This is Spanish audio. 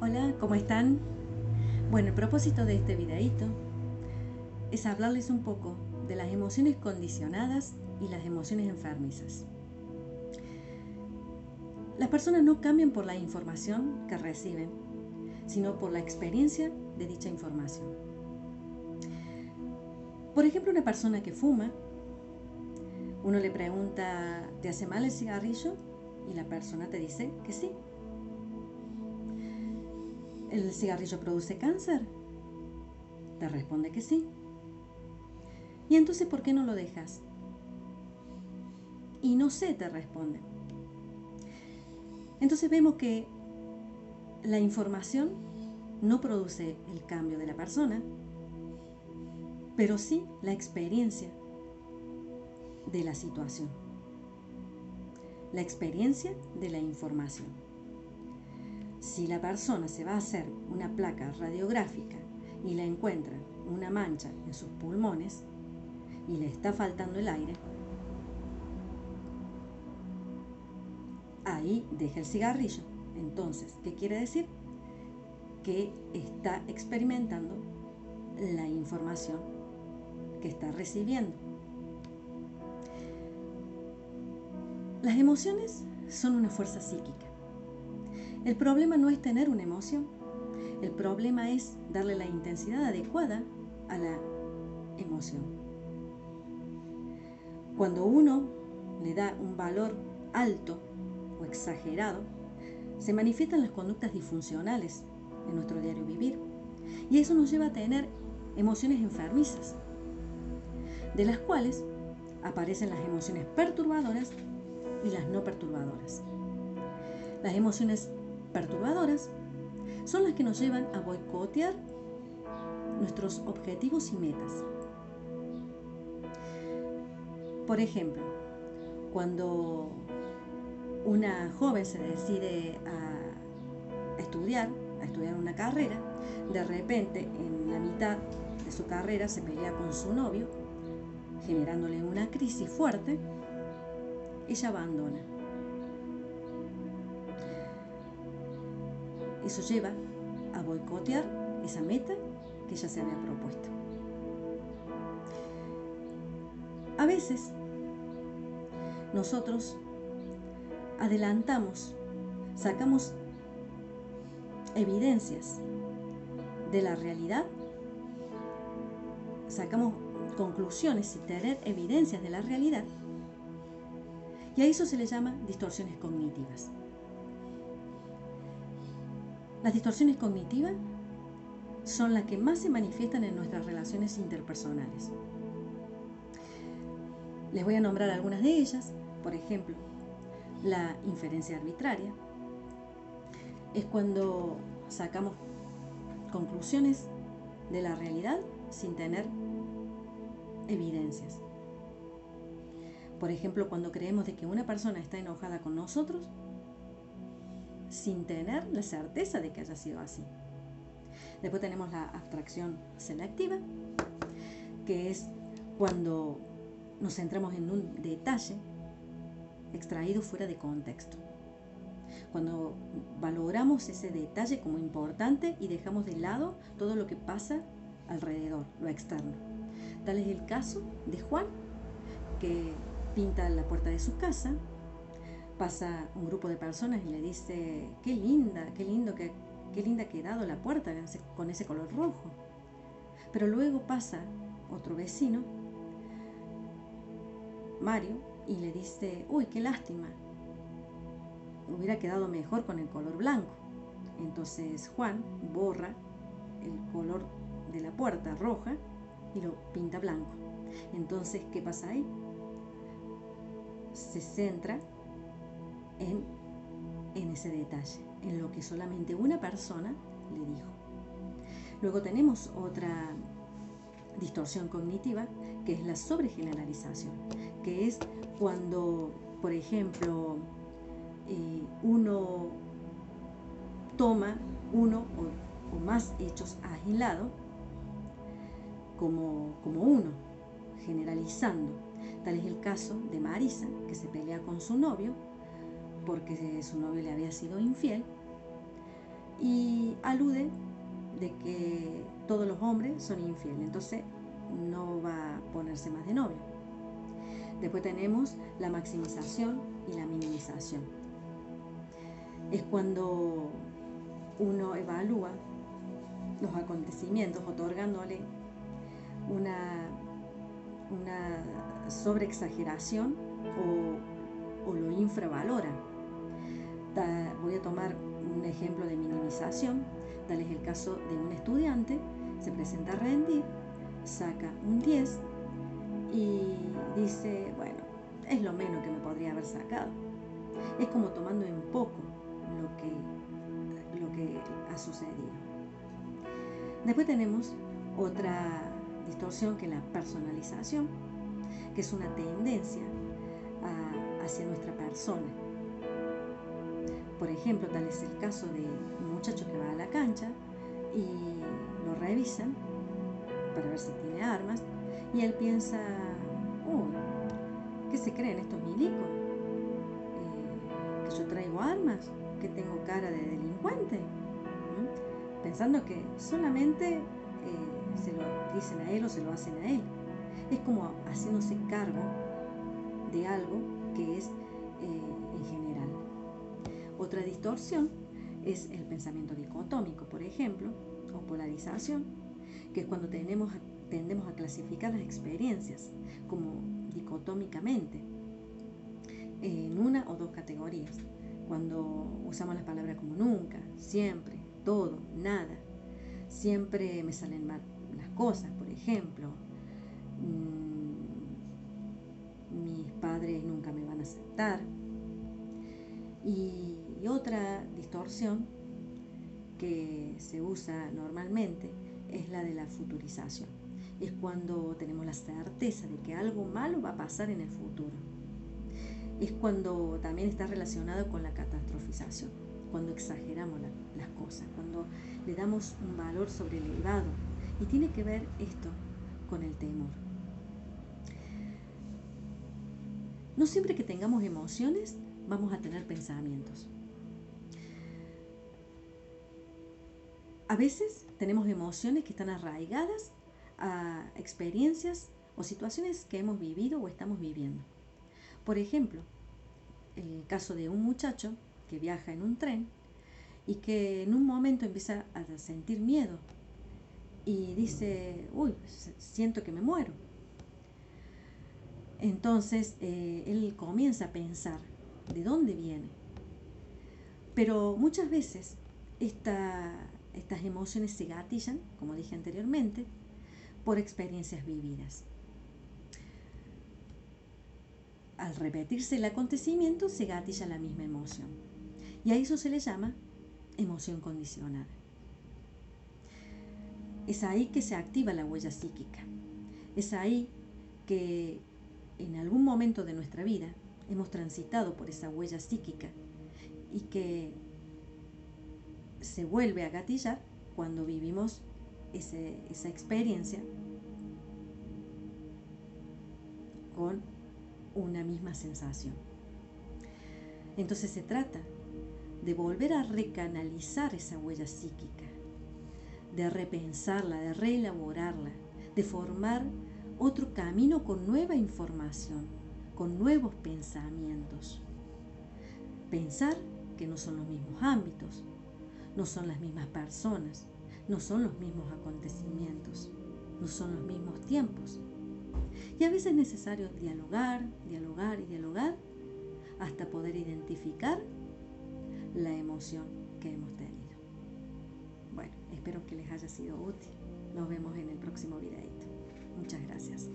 Hola, ¿cómo están? Bueno, el propósito de este videíto es hablarles un poco de las emociones condicionadas y las emociones enfermizas. Las personas no cambian por la información que reciben, sino por la experiencia de dicha información. Por ejemplo, una persona que fuma, uno le pregunta, ¿te hace mal el cigarrillo? Y la persona te dice que sí. ¿El cigarrillo produce cáncer? Te responde que sí. ¿Y entonces por qué no lo dejas? Y no sé, te responde. Entonces vemos que la información no produce el cambio de la persona, pero sí la experiencia de la situación, la experiencia de la información. Si la persona se va a hacer una placa radiográfica y la encuentra una mancha en sus pulmones y le está faltando el aire, ahí deja el cigarrillo. Entonces, ¿qué quiere decir? Que está experimentando la información que está recibiendo. Las emociones son una fuerza psíquica. El problema no es tener una emoción, el problema es darle la intensidad adecuada a la emoción. Cuando uno le da un valor alto o exagerado, se manifiestan las conductas disfuncionales en nuestro diario vivir, y eso nos lleva a tener emociones enfermizas, de las cuales aparecen las emociones perturbadoras y las no perturbadoras. Las emociones perturbadoras son las que nos llevan a boicotear nuestros objetivos y metas. Por ejemplo, cuando una joven se decide a estudiar una carrera, de repente en la mitad de su carrera se pelea con su novio, generándole una crisis fuerte, ella abandona. Eso lleva a boicotear esa meta que ella se había propuesto. A veces nosotros adelantamos, sacamos evidencias de la realidad, sacamos conclusiones sin tener evidencias de la realidad, y a eso se le llama distorsiones cognitivas. Las distorsiones cognitivas son las que más se manifiestan en nuestras relaciones interpersonales. Les voy a nombrar algunas de ellas. Por ejemplo, la inferencia arbitraria es cuando sacamos conclusiones de la realidad sin tener evidencias. Por ejemplo, cuando creemos de que una persona está enojada con nosotros sin tener la certeza de que haya sido así. Después tenemos la abstracción selectiva, que es cuando nos centramos en un detalle extraído fuera de contexto. Cuando valoramos ese detalle como importante y dejamos de lado todo lo que pasa alrededor, lo externo. Tal es el caso de Juan, que pinta la puerta de su casa, pasa un grupo de personas y le dice, qué linda ha quedado la puerta con ese color rojo. Pero luego pasa otro vecino, Mario, y le dice, uy, qué lástima, hubiera quedado mejor con el color blanco. Entonces Juan borra el color de la puerta roja y lo pinta blanco. Entonces, ¿qué pasa ahí? Se centra en ese detalle, en lo que solamente una persona le dijo. Luego tenemos otra distorsión cognitiva, que es la sobregeneralización, que es cuando, por ejemplo, uno toma uno o más hechos aislados como uno, generalizando. Tal es el caso de Marisa, que se pelea con su novio porque su novio le había sido infiel, y alude de que todos los hombres son infieles, entonces no va a ponerse más de novio. Después tenemos la maximización y la minimización. Es cuando uno evalúa los acontecimientos otorgándole una sobreexageración o lo infravalora. Voy a tomar un ejemplo de minimización. Tal es el caso de un estudiante, se presenta a rendir, saca un 10 y dice, bueno, es lo menos que me podría haber sacado. Es como tomando en poco lo que ha sucedido. Después tenemos otra distorsión, que es la personalización, que es una tendencia hacia nuestra persona. Por ejemplo, tal es el caso de un muchacho que va a la cancha y lo revisan para ver si tiene armas, y él piensa, ¿qué se creen estos milicos? ¿Que yo traigo armas? ¿Que tengo cara de delincuente? Pensando que solamente se lo dicen a él o se lo hacen a él. Es como haciéndose cargo de algo que es en general. Otra distorsión es el pensamiento dicotómico, por ejemplo, o polarización, que es cuando tendemos a clasificar las experiencias como dicotómicamente en una o dos categorías. Cuando usamos las palabras como nunca, siempre, todo, nada, siempre me salen mal las cosas, por ejemplo, mis padres nunca me van a aceptar. Y otra distorsión que se usa normalmente es la de la futurización. Es cuando tenemos la certeza de que algo malo va a pasar en el futuro. Es cuando también está relacionado con la catastrofización, cuando exageramos las cosas, cuando le damos un valor sobrelevado. Y tiene que ver esto con el temor. No siempre que tengamos emociones vamos a tener pensamientos. A veces tenemos emociones que están arraigadas a experiencias o situaciones que hemos vivido o estamos viviendo. Por ejemplo, el caso de un muchacho que viaja en un tren y que en un momento empieza a sentir miedo y dice, siento que me muero. Entonces él comienza a pensar de dónde viene. Pero muchas veces estas emociones se gatillan, como dije anteriormente, por experiencias vividas. Al repetirse el acontecimiento se gatilla la misma emoción. Y a eso se le llama emoción condicionada. Es ahí que se activa la huella psíquica. Es ahí que en algún momento de nuestra vida hemos transitado por esa huella psíquica y que se vuelve a gatillar cuando vivimos esa experiencia con una misma sensación. Entonces se trata de volver a recanalizar esa huella psíquica, de repensarla, de reelaborarla, de formar otro camino con nueva información, con nuevos pensamientos. Pensar que no son los mismos ámbitos, no son las mismas personas, no son los mismos acontecimientos, no son los mismos tiempos. Y a veces es necesario dialogar, dialogar y dialogar hasta poder identificar la emoción que hemos tenido. Bueno, espero que les haya sido útil. Nos vemos en el próximo videito. Muchas gracias.